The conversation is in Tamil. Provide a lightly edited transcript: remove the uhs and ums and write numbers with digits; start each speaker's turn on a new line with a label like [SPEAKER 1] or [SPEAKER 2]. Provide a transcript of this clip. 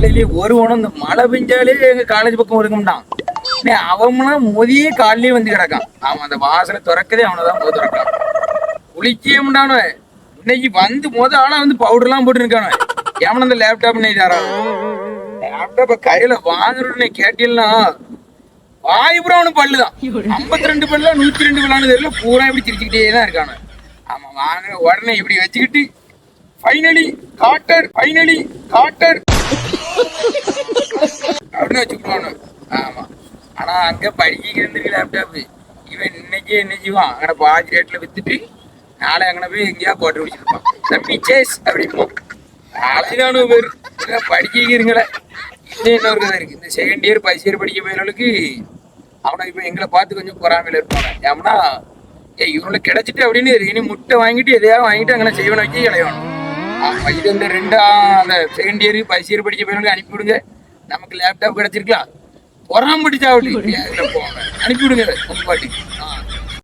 [SPEAKER 1] காலையிலேயே ஒருவனும் இந்த மழை பெஞ்சாலே எங்க காலேஜ் பக்கம் இருக்கும்டான். அவனா மொதியே காலையிலேயே வந்து கிடக்கான். அவன் அந்த வாசலை திறக்கதே அவனதான் போய் திறக்கான். குளிக்கவே முடியானோ இன்னைக்கு வந்து ஆனா வந்து பவுடர் எல்லாம் போட்டு இருக்கானோ. எவன அந்த லேப்டாப் லேப்டாப்ப கையில வாங்குறேன்னு கேட்டீங்கன்னா வாய்ப்புறம் அவனு பல்லுதான். 52 பல்லா 102 பல்லான்னு தெரியல, பூரா இப்படி சிரிச்சுக்கிட்டே தான் இருக்கானு. ஆமா வாங்க உடனே இப்படி வச்சுக்கிட்டு ஃபைனலி காட்டர் அப்படின்னு வச்சுக்கிடுவானு. ஆமா ஆனா அங்க படிக்கிறது லேப்டாப் இவன் இன்னைக்கு என்ன செய்வான், அங்கே பாதி ரேட்ல வித்துட்டு நாளை அங்கே போய் எங்கேயா போட்டு பிடிச்சிருப்பான். தம்பி சேஸ் அப்படிம்போம். நாளைதானு பேர் படிக்கிறீங்களே. இன்னும் இன்னொரு கதை இருக்கு. இந்த செகண்ட் இயர் ஃபர்ஸ்ட் இயர் படிக்க போயவர்களுக்கு அவனை இப்போ எங்களை பார்த்து கொஞ்சம் பொறாமையில இருப்பாங்க. ஏன்னா இவங்களை கிடைச்சிட்டு அப்படின்னு இனி முட்டை வாங்கிட்டு எதையாவது வாங்கிட்டு அங்கே செய்வனை வச்சு இளையணும். ஆமா இது இந்த அந்த செகண்ட் இயர் ஃபர்ஸ்ட் இயர் படிக்க போயவர்களுக்கு அனுப்பிவிடுங்க, நமக்கு லேப்டாப் கிடைச்சிருக்கலாம் பொறாம படிச்சா அப்படி போவாங்க, அனுப்பிவிடுங்க உங்க பாட்டி.